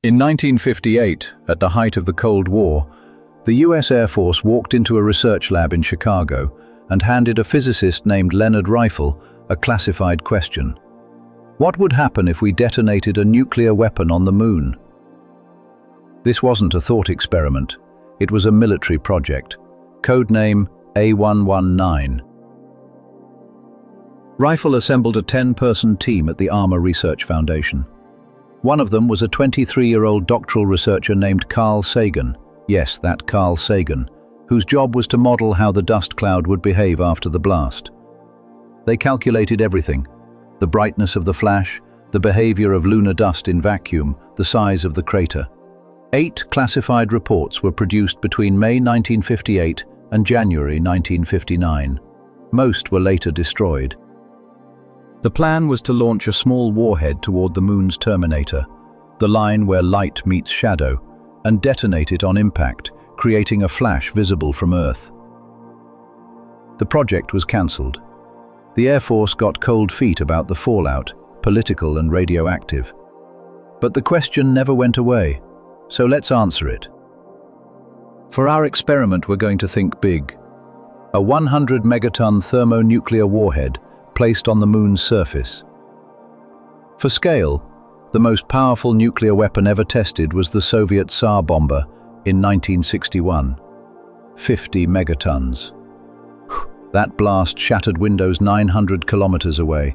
In 1958, at the height of the Cold War, the US Air Force walked into a research lab in Chicago and handed a physicist named Leonard Rifle a classified question. What would happen if we detonated a nuclear weapon on the moon? This wasn't a thought experiment. It was a military project. Codename A119. Rifle assembled a 10-person team at the Armor Research Foundation. One of them was a 23-year-old doctoral researcher named Carl Sagan. Yes, that Carl Sagan, whose job was to model how the dust cloud would behave after the blast. They calculated everything: the brightness of the flash, the behavior of lunar dust in vacuum, the size of the crater. 8 classified reports were produced between May 1958 and January 1959. Most were later destroyed. The plan was to launch a small warhead toward the moon's terminator, the line where light meets shadow, and detonate it on impact, creating a flash visible from Earth. The project was cancelled. The Air Force got cold feet about the fallout, political and radioactive. But the question never went away, so let's answer it. For our experiment, we're going to think big. A 100-megaton thermonuclear warhead placed on the moon's surface. For scale, the most powerful nuclear weapon ever tested was the Soviet Tsar bomber in 1961. 50 megatons. That blast shattered windows 900 kilometers away.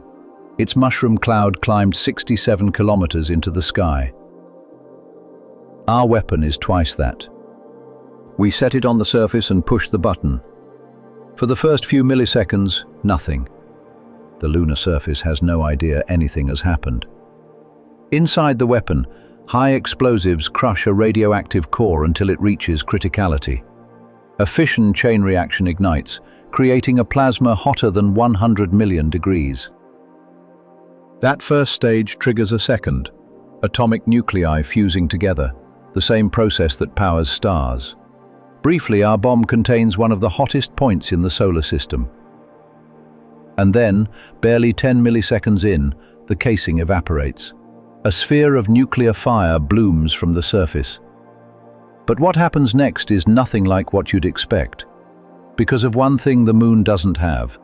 Its mushroom cloud climbed 67 kilometers into the sky. Our weapon is twice that. We set it on the surface and push the button. For the first few milliseconds, nothing. The lunar surface has no idea anything has happened. Inside the weapon, high explosives crush a radioactive core until it reaches criticality. A fission chain reaction ignites, creating a plasma hotter than 100 million degrees. That first stage triggers a second, atomic nuclei fusing together, the same process that powers stars. Briefly, our bomb contains one of the hottest points in the solar system. And then, barely 10 milliseconds in, the casing evaporates. A sphere of nuclear fire blooms from the surface. But what happens next is nothing like what you'd expect, because of one thing the moon doesn't have.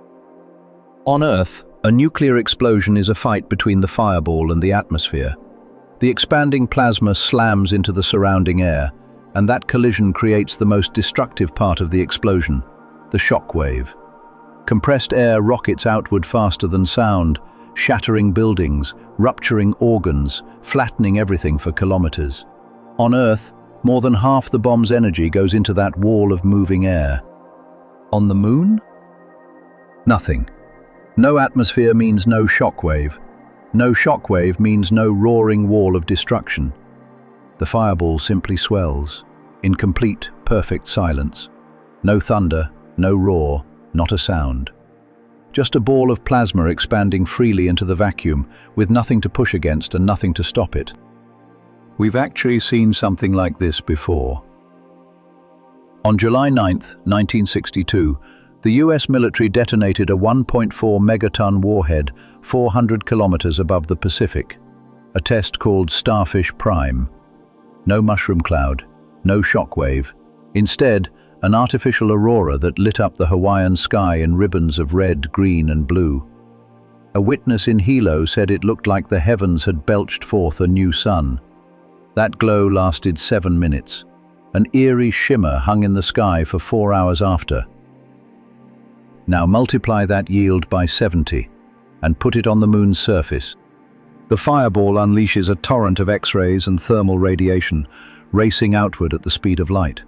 On Earth, a nuclear explosion is a fight between the fireball and the atmosphere. The expanding plasma slams into the surrounding air, and that collision creates the most destructive part of the explosion, the shock wave. Compressed air rockets outward faster than sound, shattering buildings, rupturing organs, flattening everything for kilometers. On Earth, more than half the bomb's energy goes into that wall of moving air. On the moon? Nothing. No atmosphere means no shockwave. No shockwave means no roaring wall of destruction. The fireball simply swells, in complete, perfect silence. No thunder, no roar, not a sound. Just a ball of plasma expanding freely into the vacuum, with nothing to push against and nothing to stop it. We've actually seen something like this before. On July 9, 1962, the US military detonated a 1.4 megaton warhead 400 kilometers above the Pacific, a test called Starfish Prime. No mushroom cloud, no shockwave. Instead, an artificial aurora that lit up the Hawaiian sky in ribbons of red, green and blue. A witness in Hilo said it looked like the heavens had belched forth a new sun. That glow lasted 7 minutes. An eerie shimmer hung in the sky for 4 hours after. Now multiply that yield by 70 and put it on the moon's surface. The fireball unleashes a torrent of X-rays and thermal radiation, racing outward at the speed of light.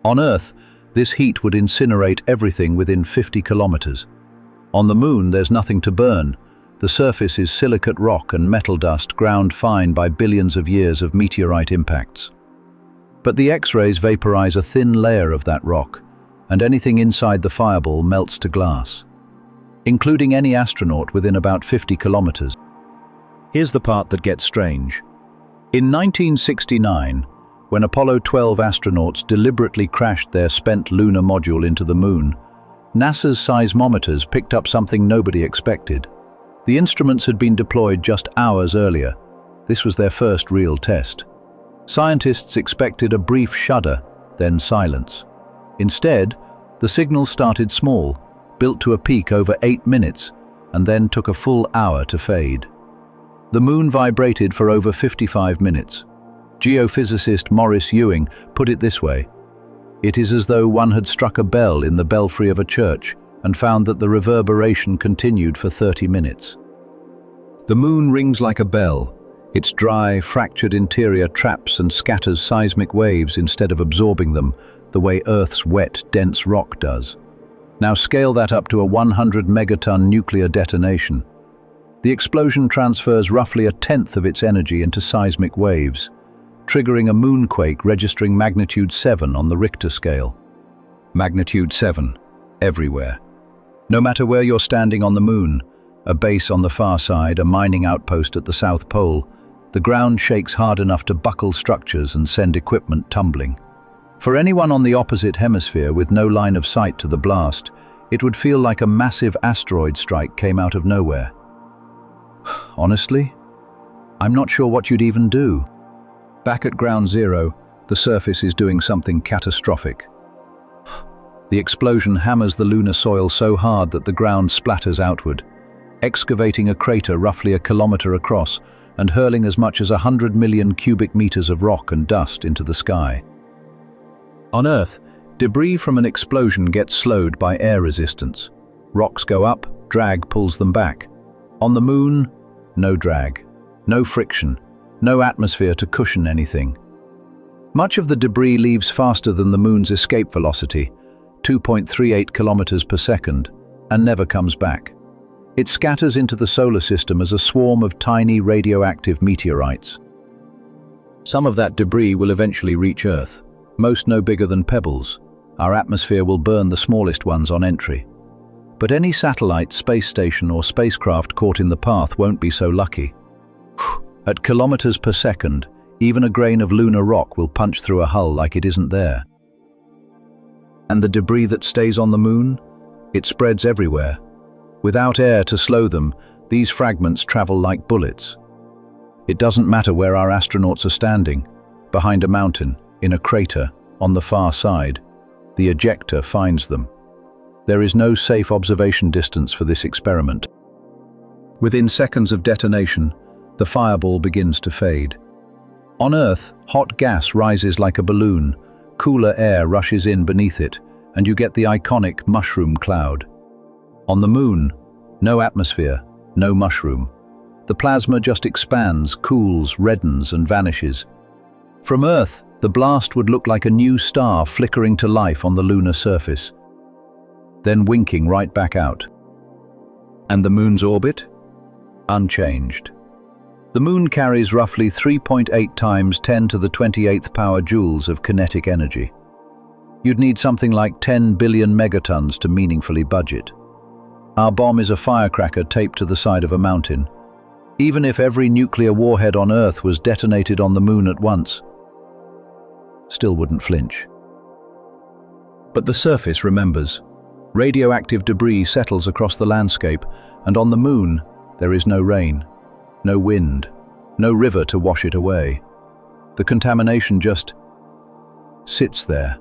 On Earth, this heat would incinerate everything within 50 kilometers. On the moon, there's nothing to burn. The surface is silicate rock and metal dust ground fine by billions of years of meteorite impacts. But the X-rays vaporize a thin layer of that rock, and anything inside the fireball melts to glass, including any astronaut within about 50 kilometers. Here's the part that gets strange. In 1969, when Apollo 12 astronauts deliberately crashed their spent lunar module into the moon, NASA's seismometers picked up something nobody expected. The instruments had been deployed just hours earlier. This was their first real test. Scientists expected a brief shudder, then silence. Instead, the signal started small, built to a peak over 8 minutes, and then took a full hour to fade. The moon vibrated for over 55 minutes. Geophysicist Maurice Ewing put it this way: "It is as though one had struck a bell in the belfry of a church and found that the reverberation continued for 30 minutes. The moon rings like a bell. Its dry, fractured interior traps and scatters seismic waves instead of absorbing them, the way Earth's wet, dense rock does. Now scale that up to a 100 megaton nuclear detonation. The explosion transfers roughly 1/10 of its energy into seismic waves, triggering a moonquake registering magnitude 7 on the Richter scale. Magnitude 7, everywhere. No matter where you're standing on the moon, a base on the far side, a mining outpost at the South Pole, the ground shakes hard enough to buckle structures and send equipment tumbling. For anyone on the opposite hemisphere with no line of sight to the blast, it would feel like a massive asteroid strike came out of nowhere. Honestly, I'm not sure what you'd even do. Back at ground zero, the surface is doing something catastrophic. The explosion hammers the lunar soil so hard that the ground splatters outward, excavating a crater roughly 1 kilometer across and hurling as much as 100 million cubic meters of rock and dust into the sky. On Earth, debris from an explosion gets slowed by air resistance. Rocks go up, drag pulls them back. On the moon, no drag, no friction, no atmosphere to cushion anything. Much of the debris leaves faster than the moon's escape velocity, 2.38 kilometers per second, and never comes back. It scatters into the solar system as a swarm of tiny radioactive meteorites. Some of that debris will eventually reach Earth, most no bigger than pebbles. Our atmosphere will burn the smallest ones on entry. But any satellite, space station or spacecraft caught in the path won't be so lucky. At kilometers per second, even a grain of lunar rock will punch through a hull like it isn't there. And the debris that stays on the moon? It spreads everywhere. Without air to slow them, these fragments travel like bullets. It doesn't matter where our astronauts are standing, behind a mountain, in a crater, on the far side. The ejector finds them. There is no safe observation distance for this experiment. Within seconds of detonation, the fireball begins to fade. On Earth, hot gas rises like a balloon, cooler air rushes in beneath it, and you get the iconic mushroom cloud. On the moon, no atmosphere, no mushroom. The plasma just expands, cools, reddens, and vanishes. From Earth, the blast would look like a new star flickering to life on the lunar surface, then winking right back out. And the moon's orbit? Unchanged. The moon carries roughly 3.8 times 10 to the 28th power joules of kinetic energy. You'd need something like 10 billion megatons to meaningfully budget. Our bomb is a firecracker taped to the side of a mountain. Even if every nuclear warhead on Earth was detonated on the moon at once, still wouldn't flinch. But the surface remembers. Radioactive debris settles across the landscape, and on the moon, there is no rain, no wind, no river to wash it away. The contamination just sits there.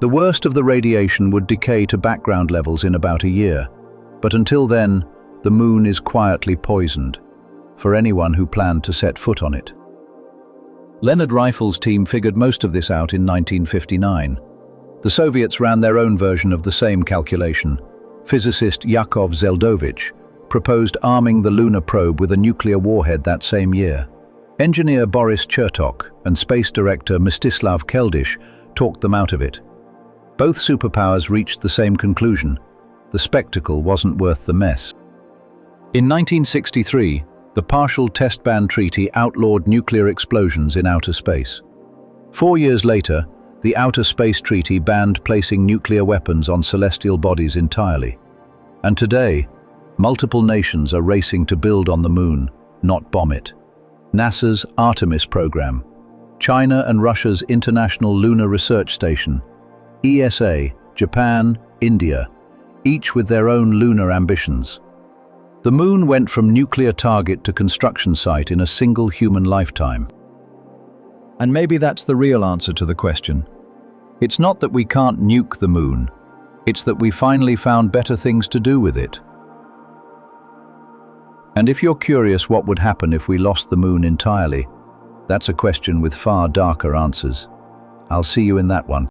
The worst of the radiation would decay to background levels in about a year, but until then, the moon is quietly poisoned for anyone who planned to set foot on it. Leonard Riffel's team figured most of this out in 1959. The Soviets ran their own version of the same calculation. Physicist Yakov Zeldovich proposed arming the lunar probe with a nuclear warhead that same year. Engineer Boris Chertok and space director Mstislav Keldysh talked them out of it. Both superpowers reached the same conclusion: the spectacle wasn't worth the mess. In 1963, the Partial Test Ban Treaty outlawed nuclear explosions in outer space. 4 years later, the Outer Space Treaty banned placing nuclear weapons on celestial bodies entirely. And today, multiple nations are racing to build on the moon, not bomb it. NASA's Artemis program, China and Russia's International Lunar Research Station, ESA, Japan, India, each with their own lunar ambitions. The moon went from nuclear target to construction site in a single human lifetime. And maybe that's the real answer to the question. It's not that we can't nuke the moon, it's that we finally found better things to do with it. And if you're curious what would happen if we lost the moon entirely, that's a question with far darker answers. I'll see you in that one.